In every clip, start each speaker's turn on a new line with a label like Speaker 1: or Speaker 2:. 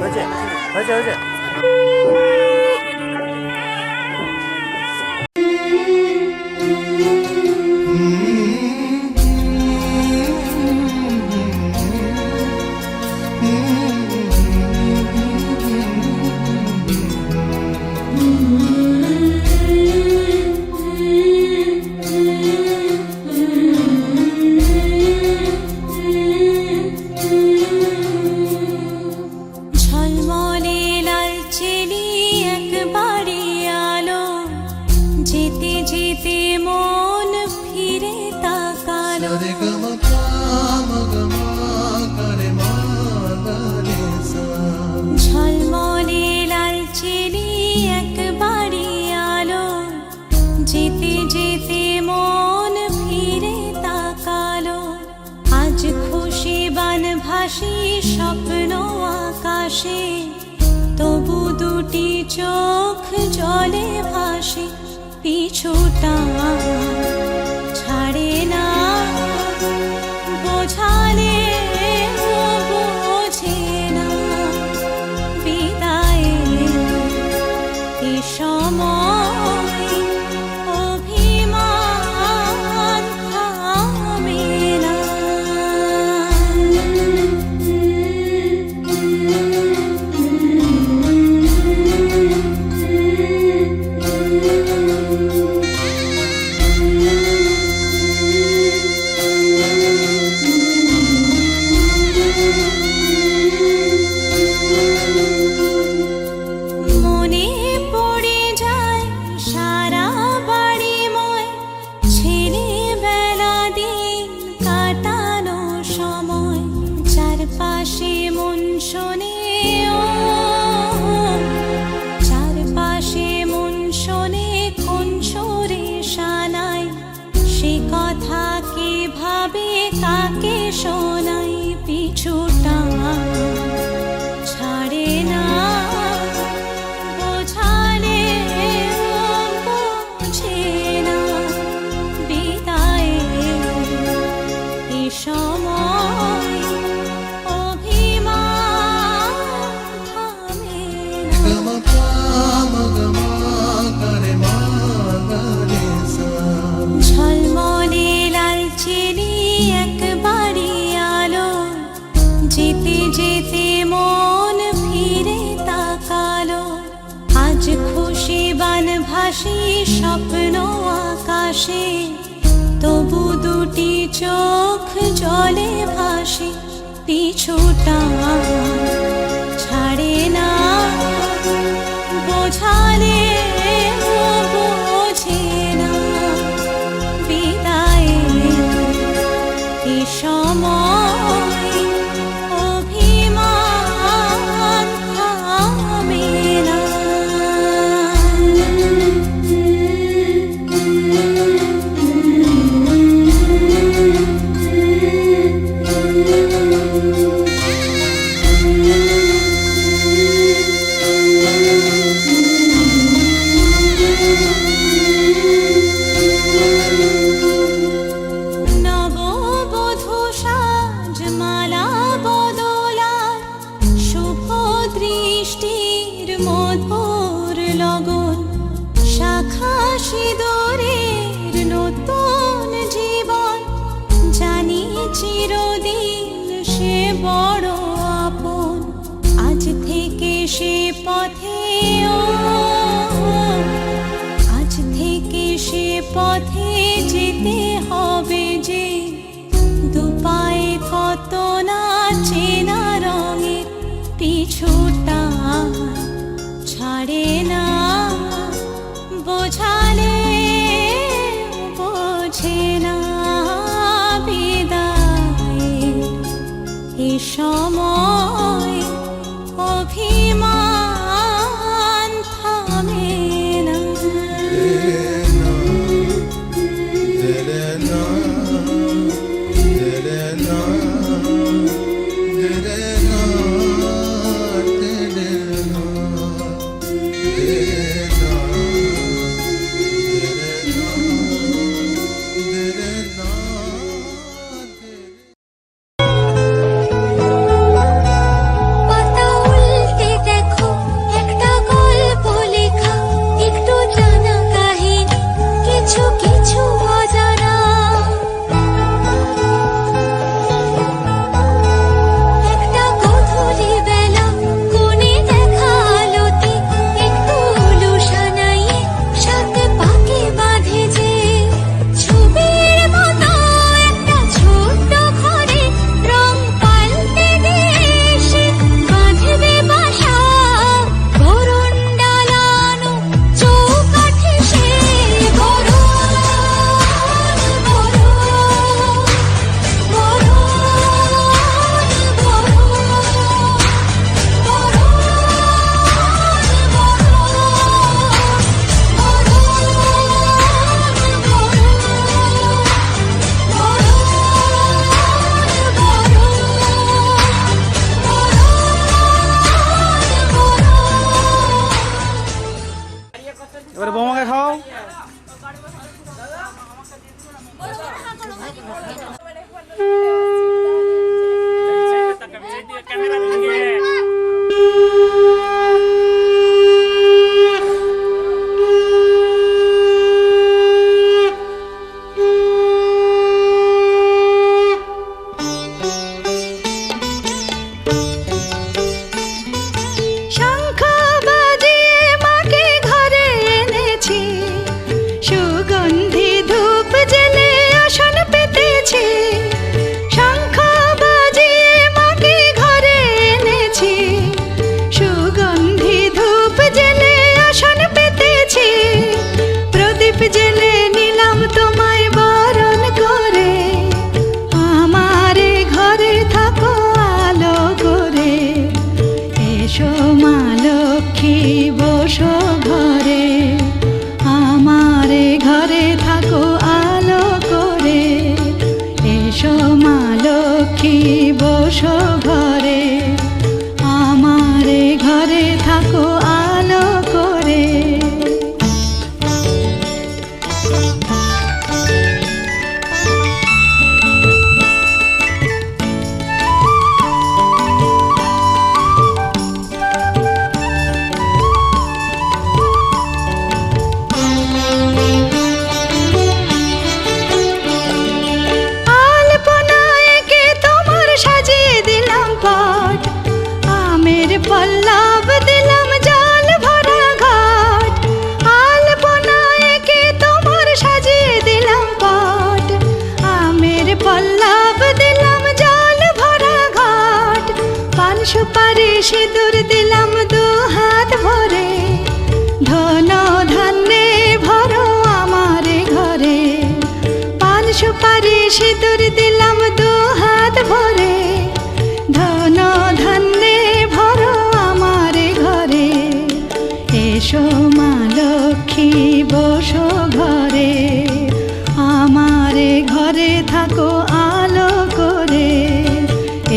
Speaker 1: হয়েছে।
Speaker 2: স্বপ্ন আকাশে তবু দুটি চোখ জলে ভাসে পিছুটা ছাড়ে না বোঝালে বোঝে না বিদায় এ সময় অভিমান থামে না। কাকে শোনাই পিছুটা ছাড়ে না বোঝালে বোঝে না বিদায় এ সময় অভিমান থামে না। ঝলমলে লাল চিনি একবারই আলো যেতে যেতে মন ফিরে তাকালো আজ খুশি বান ভাসি স্বপ্ন আকাশে তবু দুটি চোখ জলে ভাসে পিছুটা ছাড়ে না বোঝালে বোঝে না বিদায় এ সময় অভিমান থামে না। মধুর লগন শাখা সিঁদুরের নতুন জীবন জানি চিরদিন সে বড় আপন আজ থেকে সে পথে আজ থেকে সে পথে যেতে হবে যে দুপায়ে কত না চেনা রঙের পিছুটা ছাড়ে না বোঝালে বোঝে না বিদায় এ সময় অভিমান থামে না।
Speaker 3: পাতা উল্টে
Speaker 1: সুপারি সিঁদুর দিলাম দু হাত ভরে, ধন ধান্যে ভরো আমারে ঘরে। পান সুপারি সিঁদুর দিলাম দু হাত ভরে, ধন ধান্যে ভরো আমারে ঘরে। এসো মা লক্ষ্মী বসো ঘরে, আমারে ঘরে থাকো আলো করে।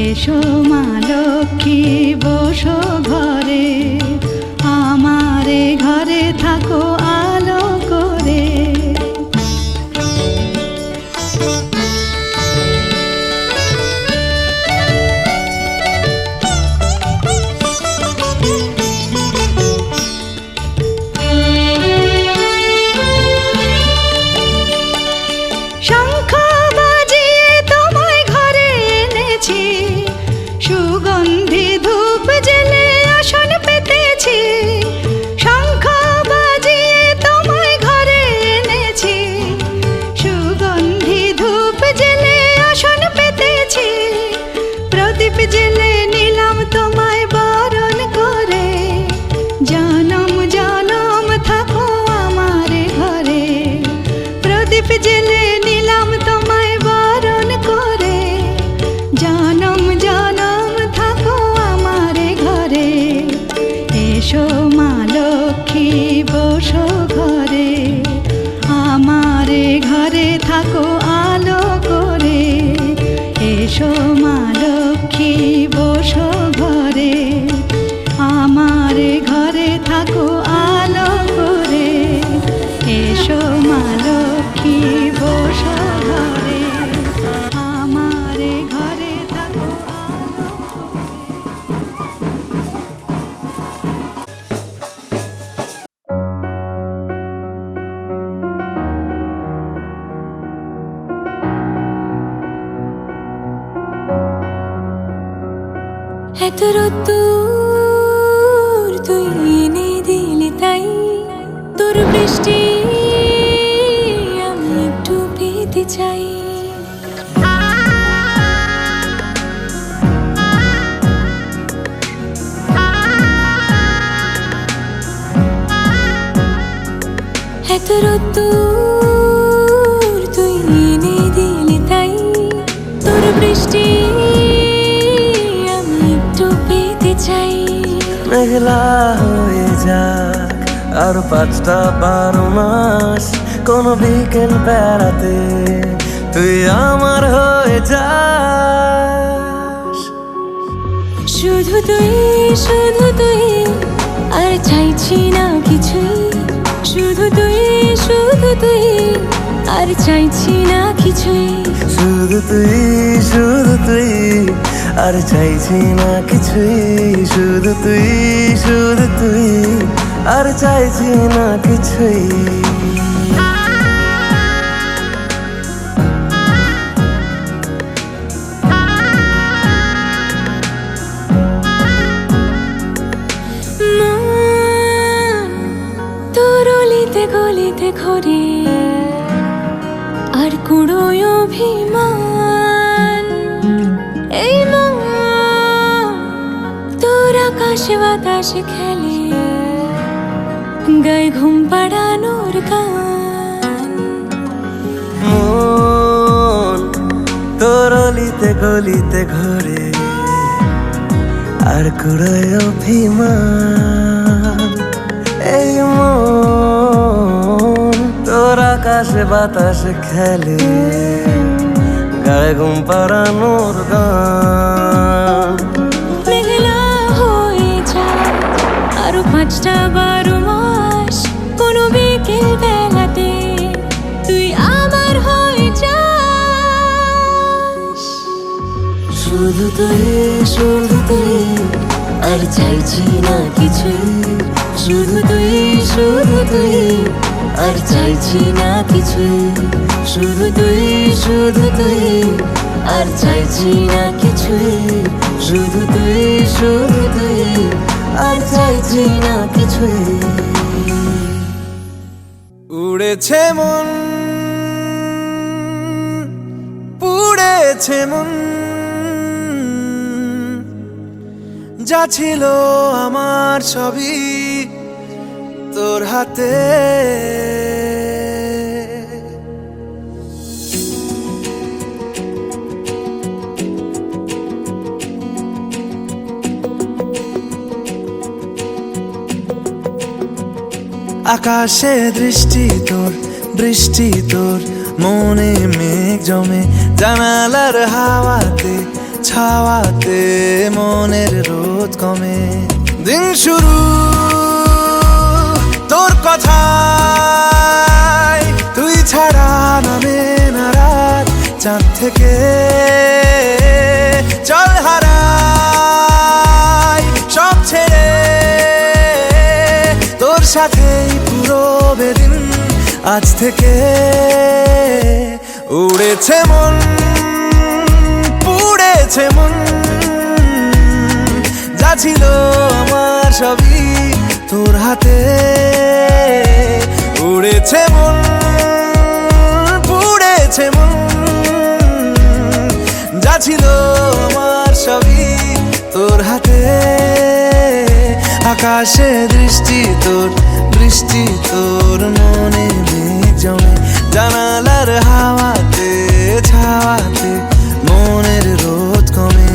Speaker 1: এসো মা লক্ষ্মী বসো ঘরে, আমারে ঘরে থাকো আলো করে। শঙ্খ বাজিয়ে তোমায় ঘরে এনেছি, সুগন্ধি ধূপ জেলে আসন পেতেছি। শঙ্খ বাজিয়ে তোমায় ঘরে এনেছি, সুগন্ধি ধূপ জেলে আসন পেতেছি। প্রদীপ জেলে নিলাম তোমায় বরণ করে, জনম জনম থাকো আমারে ঘরে। প্রদীপ জেলে নিলাম তোমায় বরণ করে, জনম জনম থাকো আমারে ঘরে। এসো মা লক্ষ্মী বসো ঘরে, আমারে ঘরে থাকো আলো করে। এসো মা লক্ষ্মী বসো ঘরে, আমারে ঘরে থাকো আলো করে। এসো মা লক্ষ্মী বসো ঘরে, আমারে ঘরে থাকো আলো করে।
Speaker 2: এত রোদ্দুর তুই এনে দিলি তাই, তোর বৃষ্টি আমি একটু পেতে চাই। এত রোদ্দুর তুই এনে দিলি তাই, তোর বৃষ্টি আমি একটু পেতে চাই।
Speaker 3: মেঘলা হয়ে যাক আর 5টা 12 মাস, কোন বিকেল বেড়াতে তুই আমার হয়ে যাস।
Speaker 2: শুধু তুই আর চাইছি না কিছুই। শুধু তুই আর চাইছি না কিছুই।
Speaker 3: শুধু তুই আর চাইছি না কিছুই। শুধু তুই আর চাইছি না কিছুই।
Speaker 2: তোর অলিতে গলিতে ঘরে আর কুড়োয় অভিমান। এই মন তোর আকাশে বাতাসে খেলে, গায়ে ঘুম পাড়ানোর গান।
Speaker 3: মন তোর অলিতে গলিতে ঘরে আর কুড়োয় অভিমান। এই মন তোর আকাশে বাতাসে খেলে, গায়ে ঘুম পাড়ানোর গান।
Speaker 2: মেঘলা হয়ে যায় আরো 5টা 12 মাস, কোনো বিকেল বেলাতে তুই আমার হয়ে যাস।
Speaker 3: শুধু তুই আর চাইছি না কিছুই।
Speaker 2: শুধু তুই আর চাইছি না কিছুই।
Speaker 3: শুধু তুই আর চাইছি না কিছুই। শুধু তুই আর চাইছি না কিছুই। উড়েছে মন, পুড়েছে মন, যা ছিল আমার সবই তোর হাতে। আকাশে দৃষ্টি তোর, বৃষ্টি তোর, মনে মেঘ জমে, জানালার হাওয়াতে ছাওয়াতে মনের রোদ কমে। দিন শুরু তোর কথায়, তুই ছাড়া নামে না রাত, চাঁদ থেকে চল হারাই সব ছেড়ে, তোর সাথেই পুরো বেদিন আজ থেকে। উড়েছে মন, পুড়েছে মন, যা ছিল আমার সবই তোর হাতে। উড়েছে মন, পুড়েছে মন, যা ছিল আমার সবই তোর হাতে। আকাশে দৃষ্টি তোর, বৃষ্টি তোর, মনে মেঘ জমে, জানালার হাওয়াতে ছাওয়াতে মনের রোদ কমে।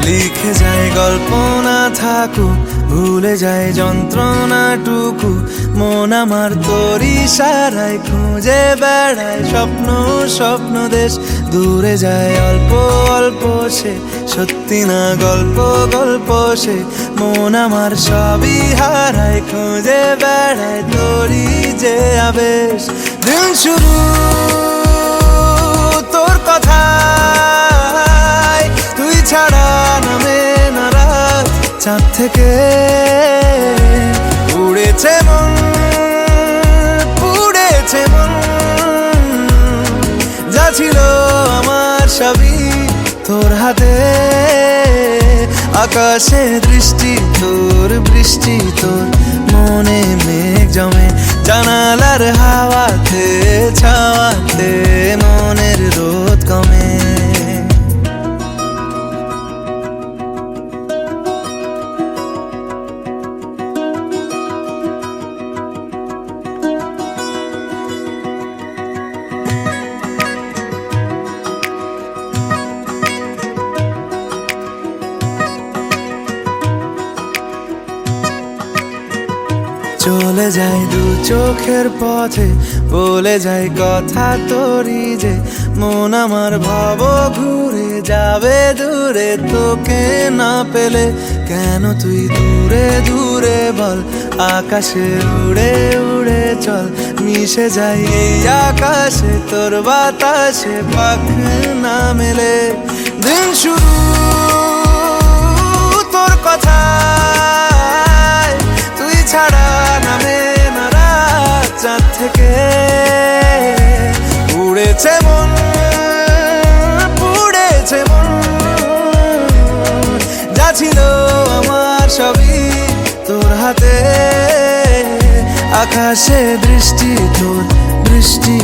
Speaker 3: লিখে যায় গল্প না থাকুক, ভুলে যায় যন্ত্রণাটুকু, মন আমার তোর ইশারায় খুঁজে বেড়ায় স্বপ্ন স্বপ্ন দেশ। দূরে যায় অল্প অল্প সে, সত্যি না গল্প গল্প সে, মন আমার সবই হারায় খুঁজে বেড়ায় তোরই যে আবেশ। দিন শুরু তোর কথায়, তুই ছাড়া নামে না রাত, চাঁদ থেকে উড়েছে মন, পুড়েছে মন, যা ছিল আমার সবই তোর হাতে। আকাশে দৃষ্টি তোর, বৃষ্টি তোর, মনে মেঘ জমে, জানালার হাওয়াতে ছাওয়াতে মনের রোদ কমে। চলে যায় দু চোখের পথে, বলে যায় কথা তোরই যে, মন আমার ভাব ঘুরে যাবে দূরে তোকে না পেলে। কেন তুই দূরে দূরে বল, আকাশে উড়ে উড়ে চল, মিশে যাই এই আকাশে তোর বাতাসে পাখ না মেলে। দিন শুরু তোর কথায়, তুই ছাড়া নামে না রাত, চাঁদ থেকে উড়েছে মন, পুড়েছে মন, যা ছিল আমার সবই তোর হাতে। আকাশে দৃষ্টি তোর, বৃষ্টি